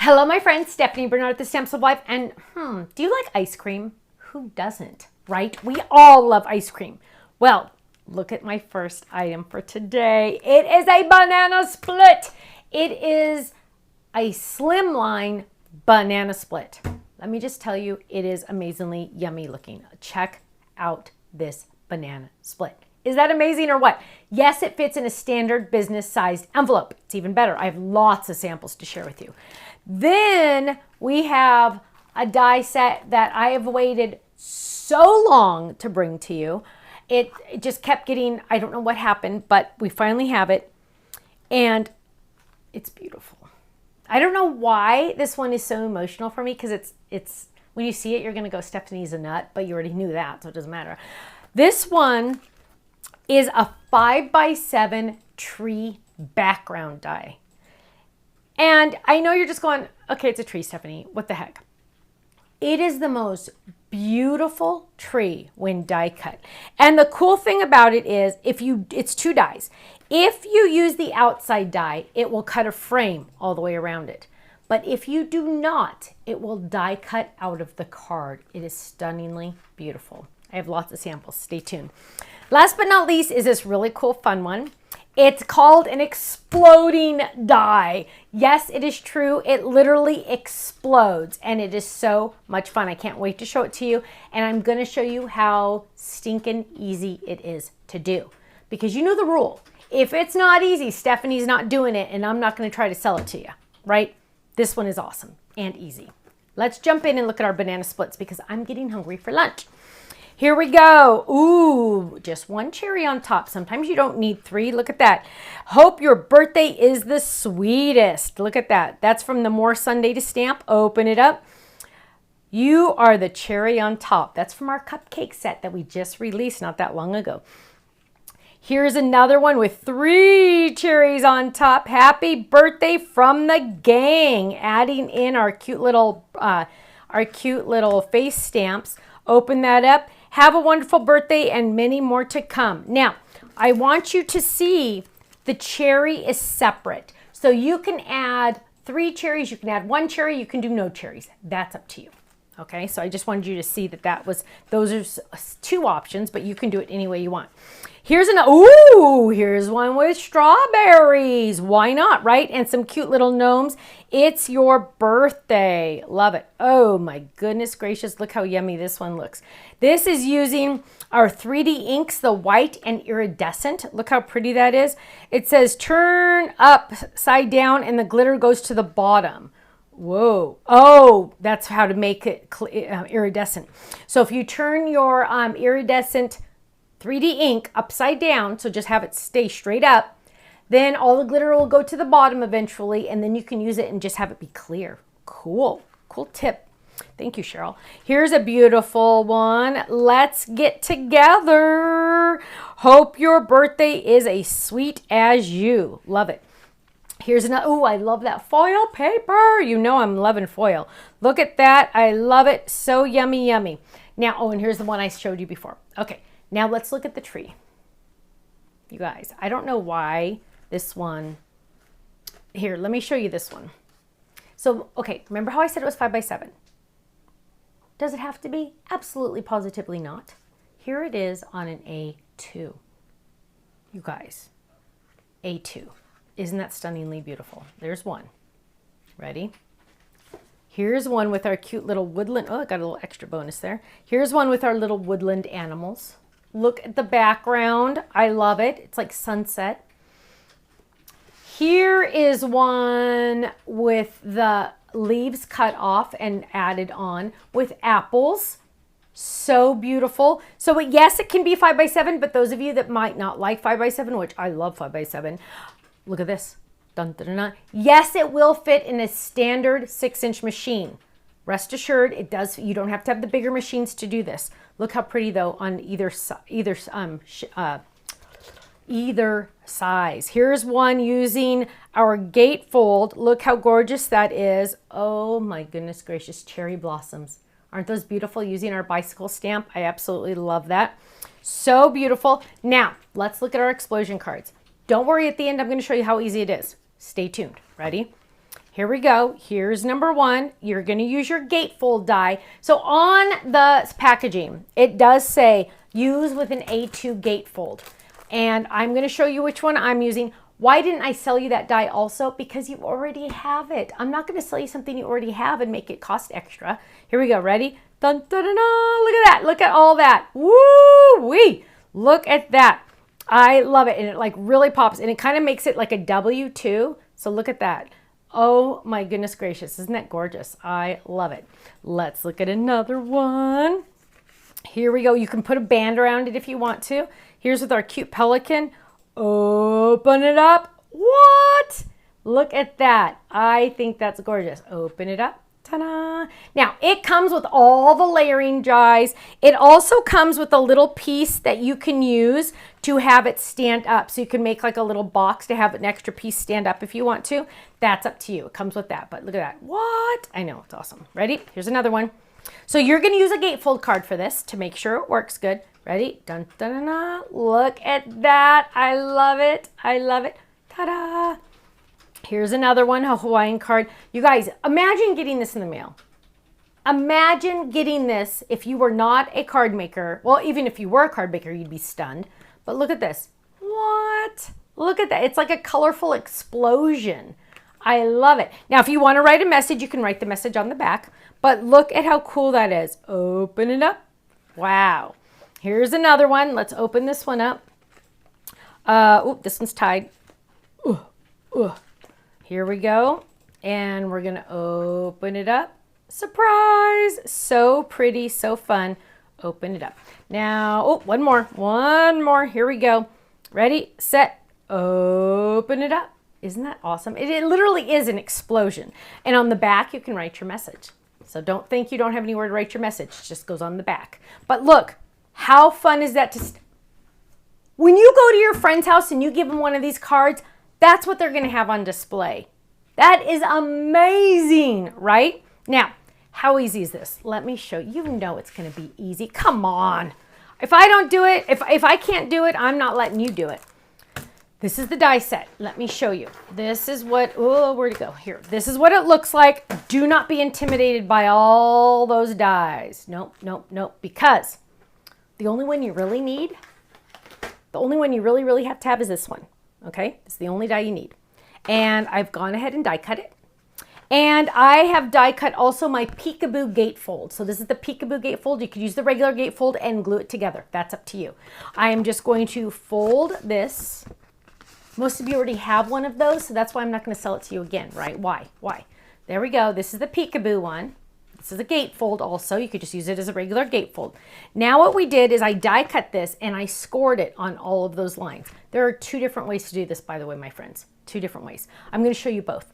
Hello, my friend Stephanie Bernard at the Stamps of Life. And do you like ice cream? Who doesn't, right? We all love ice cream. Well, look at my first item for today. It is a banana split. It is a slimline banana split. Let me just tell you, it is amazingly yummy looking. Check out this banana split. Is that amazing or what? Yes, it fits in a standard business sized envelope. It's even better. I have lots of samples to share with you. Then we have a die set that I have waited so long to bring to you. It just kept getting, I don't know what happened, but we finally have it. And it's beautiful. I don't know why this one is so emotional for me, because it's when you see it, you're going to go, Stephanie's a nut, but you already knew that, so it doesn't matter. This one is a 5x7 tree background die. And I know you're just going, okay, it's a tree, Stephanie. What the heck? It is the most beautiful tree when die cut. And the cool thing about it is, it's two dies. If you use the outside die, it will cut a frame all the way around it. But if you do not, it will die cut out of the card. It is stunningly beautiful. I have lots of samples. Stay tuned. Last but not least is this really cool, fun one. It's called an exploding die. Yes, it is true. It literally explodes, and it is so much fun. I can't wait to show it to you, and I'm going to show you how stinking easy it is to do, because you know the rule. If it's not easy, Stephanie's not doing it, and I'm not going to try to sell it to you, right? This one is awesome and easy. Let's jump in and look at our banana splits, because I'm getting hungry for lunch. Here we go. Ooh, just one cherry on top. Sometimes you don't need three. Look at that. Hope your birthday is the sweetest. Look at that. That's from the More Sunday to Stamp. Open it up. You are the cherry on top. That's from our cupcake set that we just released not that long ago. Here's another one with 3 cherries on top. Happy birthday from the gang. Adding in our cute little face stamps. Open that up. Have a wonderful birthday and many more to come. Now, I want you to see the cherry is separate. So you can add 3 cherries, you can add 1 cherry, you can do no cherries. That's up to you. Okay, so I just wanted you to see those are 2 options, but you can do it any way you want. Here's here's one with strawberries. Why not, right? And some cute little gnomes. It's your birthday. Love it. Oh my goodness gracious. Look how yummy this one looks. This is using our 3D inks, the white and iridescent. Look how pretty that is. It says turn upside down and the glitter goes to the bottom. Whoa. Oh, that's how to make it iridescent. So if you turn your iridescent 3D ink upside down, so just have it stay straight up, then all the glitter will go to the bottom eventually, and then you can use it and just have it be clear. Cool. Cool tip. Thank you, Cheryl. Here's a beautiful one. Let's get together. Hope your birthday is as sweet as you. Love it. Here's another. Oh, I love that foil paper. You know I'm loving foil. Look at that. I love it. So yummy, yummy. Now, oh, and here's the one I showed you before. Okay, now let's look at the tree. You guys, I don't know why this one. Here, let me show you this one. So, okay, remember how I said it was 5x7? Does it have to be? Absolutely, positively not. Here it is on an A2. You guys, A2. Isn't that stunningly beautiful? There's one. Ready? Here's one with our cute little woodland. Oh, I got a little extra bonus there. Here's one with our little woodland animals. Look at the background. I love it. It's like sunset. Here is one with the leaves cut off and added on with apples. So beautiful. So yes, it can be 5x7, but those of you that might not like 5x7, which I love 5x7, look at this. Dun, dun, dun, dun. Yes, it will fit in a standard 6-inch machine. Rest assured, it does. You don't have to have the bigger machines to do this. Look how pretty though on either size. Here's one using our gatefold. Look how gorgeous that is. Oh my goodness gracious, cherry blossoms. Aren't those beautiful using our bicycle stamp? I absolutely love that. So beautiful. Now, let's look at our explosion cards. Don't worry, at the end, I'm going to show you how easy it is. Stay tuned. Ready? Here we go. Here's number 1. You're going to use your gatefold die. So on the packaging, it does say use with an A2 gatefold. And I'm going to show you which one I'm using. Why didn't I sell you that die also? Because you already have it. I'm not going to sell you something you already have and make it cost extra. Here we go. Ready? Dun, dun, dun, dun. Look at that. Look at all that. Woo-wee. Look at that. I love it. And it like really pops. And it kind of makes it like a W too. So look at that. Oh my goodness gracious. Isn't that gorgeous? I love it. Let's look at another one. Here we go. You can put a band around it if you want to. Here's with our cute pelican. Open it up. What? Look at that. I think that's gorgeous. Open it up. Ta-da! Now, it comes with all the layering dies. It also comes with a little piece that you can use to have it stand up. So you can make like a little box to have an extra piece stand up if you want to. That's up to you. It comes with that. But look at that. What? I know. It's awesome. Ready? Here's another one. So you're going to use a gatefold card for this to make sure it works good. Ready? Dun, dun, dun, dun. Look at that. I love it. I love it. Ta-da! Here's another one, a Hawaiian card. You guys, imagine getting this in the mail. Imagine getting this if you were not a card maker. Well, even if you were a card maker, you'd be stunned. But look at this. What? Look at that. It's like a colorful explosion. I love it. Now, if you want to write a message, you can write the message on the back. But look at how cool that is. Open it up. Wow. Here's another one. Let's open this one up. This one's tied. Here we go. And we're going to open it up. Surprise! So pretty, so fun. Open it up. Now, one more. Here we go. Ready, set, open it up. Isn't that awesome? It literally is an explosion. And on the back, you can write your message. So don't think you don't have anywhere to write your message. It just goes on the back. But look, how fun is that when you go to your friend's house and you give them one of these cards, that's what they're going to have on display. That is amazing, right? Now, how easy is this? Let me show you. You know it's going to be easy. Come on. If I don't do it, if I can't do it, I'm not letting you do it. This is the die set. Let me show you. This is what, where'd it go? Here. This is what it looks like. Do not be intimidated by all those dies. Nope, nope, nope. Because the only one you really need, the only one you really have to have is this one. Okay? It's the only die you need. And I've gone ahead and die cut it. And I have die cut also my Peekaboo gatefold. So this is the Peekaboo gatefold. You could use the regular gatefold and glue it together. That's up to you. I am just going to fold this. Most of you already have one of those, so that's why I'm not going to sell it to you again, right? Why? There we go. This is the Peekaboo one. This is a gatefold also. You could just use it as a regular gatefold. Now what we did is I die cut this and I scored it on all of those lines. There are 2 different ways to do this, by the way, my friends. 2 different ways. I'm going to show you both.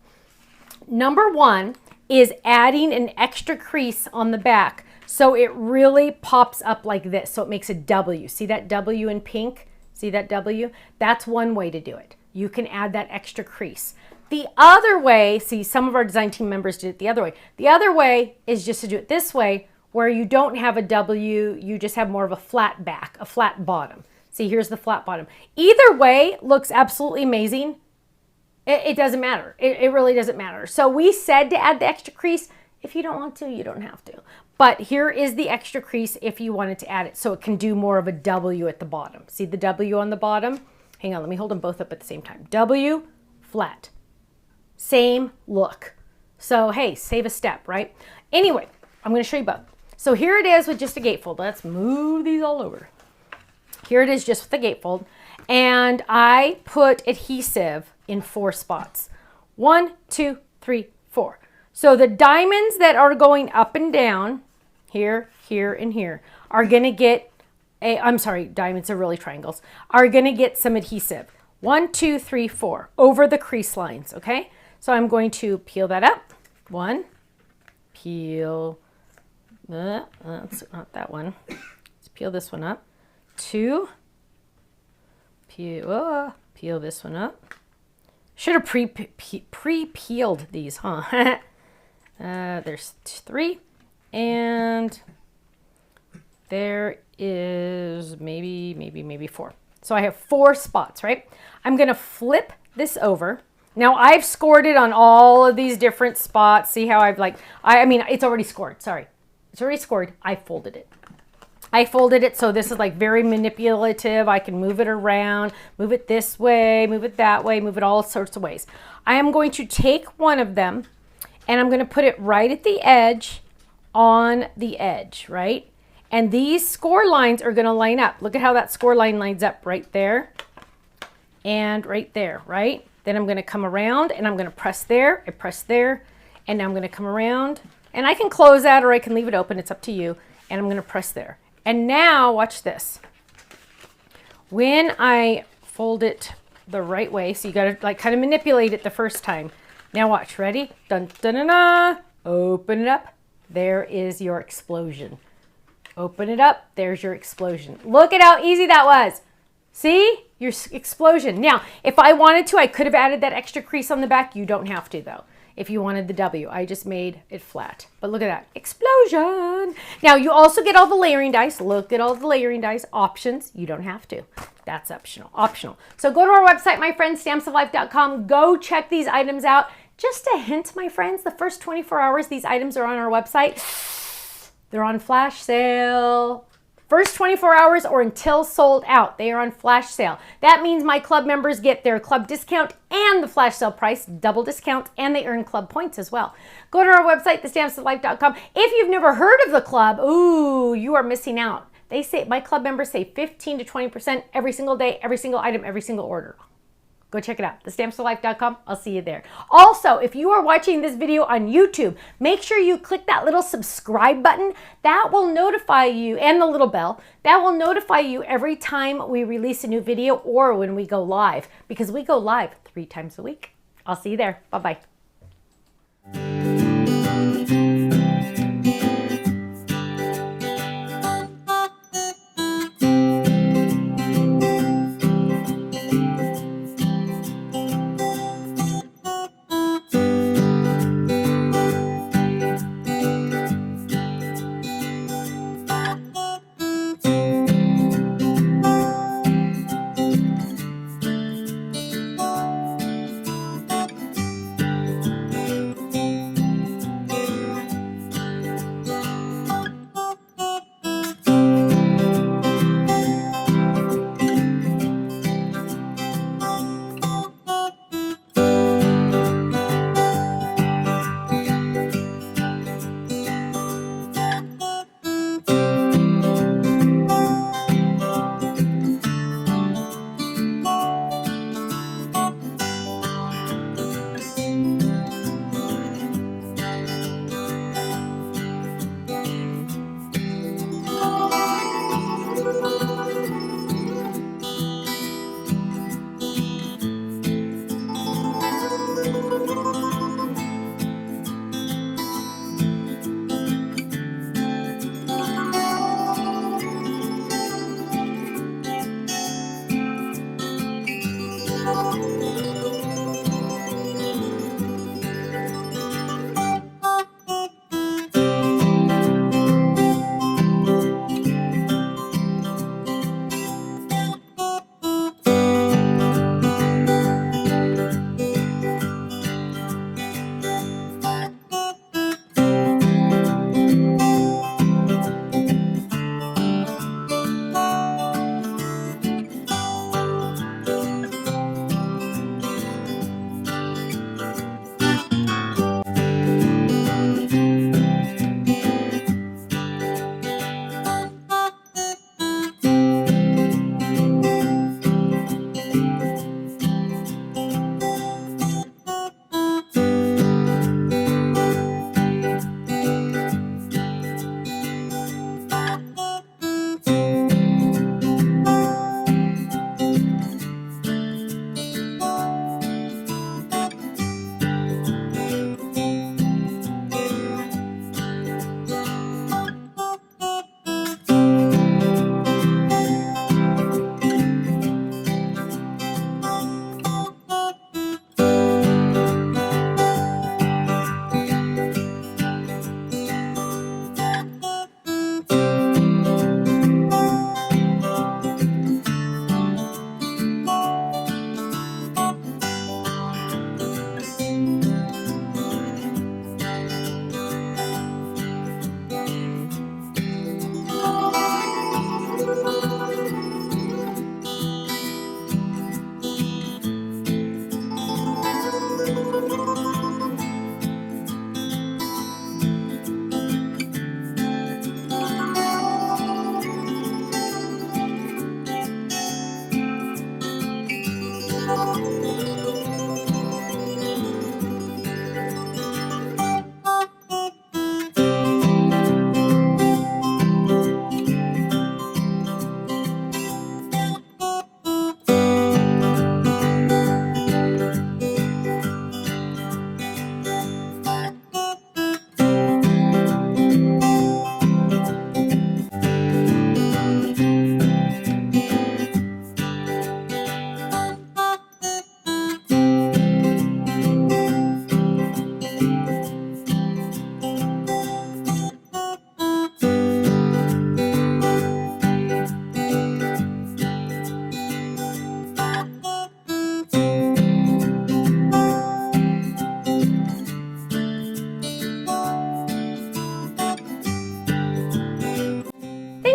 Number 1 is adding an extra crease on the back so it really pops up like this. So it makes a W. See that W in pink? See that W? That's one way to do it. You can add that extra crease. The other way, see, some of our design team members did it the other way. The other way is just to do it this way, where you don't have a W, you just have more of a flat back, a flat bottom. See, here's the flat bottom. Either way looks absolutely amazing. It doesn't matter. It really doesn't matter. So we said to add the extra crease. If you don't want to, you don't have to. But here is the extra crease if you wanted to add it so it can do more of a W at the bottom. See the W on the bottom? Hang on, let me hold them both up at the same time. W, flat. Same look. So, hey, save a step, right? Anyway, I'm going to show you both. So here it is with just a gatefold. Let's move these all over. Here it is just with the gatefold. And I put adhesive in 4 spots. 1, 2, 3, 4. So the diamonds that are going up and down, here, here, and here, are going to get, diamonds are really triangles, are going to get some adhesive. 1, 2, 3, 4, over the crease lines, okay? So I'm going to peel that up. 1, peel, that's not that one. Let's peel this one up. 2, peel this one up. Should have pre-peeled these, huh? There's 3, and there is maybe 4. So I have 4 spots, right? I'm going to flip this over. Now I've scored it on all of these different spots. See how I've I mean, it's already scored. Sorry. It's already scored. I folded it. I folded it, so this is like very manipulative. I can move it around, move it this way, move it that way, move it all sorts of ways. I am going to take one of them and I'm going to put it right at the edge, on the edge, right? And these score lines are going to line up. Look at how that score line lines up right there and right there, right? Then I'm going to come around and I'm going to press there, I press there, and now I'm going to come around. And I can close that or I can leave it open. It's up to you. And I'm going to press there. And now watch this. When I fold it the right way, so you got to like kind of manipulate it the first time. Now watch, ready? Dun, dun, dun, dun. Open it up. There is your explosion. Open it up. There's your explosion. Look at how easy that was. See? Your explosion. Now, if I wanted to, I could have added that extra crease on the back. You don't have to though. If you wanted the W, I just made it flat. But look at that, explosion. Now you also get all the layering dice. Look at all the layering dice options. You don't have to, that's optional. So go to our website, my friends, stampsoflife.com. Go check these items out. Just a hint, my friends, the first 24 hours these items are on our website. They're on flash sale. First 24 hours or until sold out, they are on flash sale. That means my club members get their club discount and the flash sale price, double discount, and they earn club points as well. Go to our website, thestampsoflife.com. If you've never heard of the club, ooh, you are missing out. They say, my club members save 15 to 20% every single day, every single item, every single order. Go check it out, thestampsoflife.com. I'll see you there. Also, if you are watching this video on YouTube, make sure you click that little subscribe button. That will notify you, and the little bell, that will notify you every time we release a new video or when we go live, because we go live 3 times a week. I'll see you there. Bye-bye.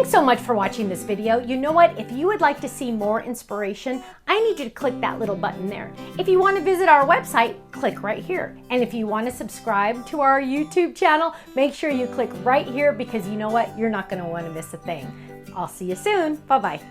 Thanks so much for watching this video. You know what? If you would like to see more inspiration, I need you to click that little button there. If you want to visit our website, click right here. And if you want to subscribe to our YouTube channel, make sure you click right here because you know what? You're not going to want to miss a thing. I'll see you soon. Bye-bye.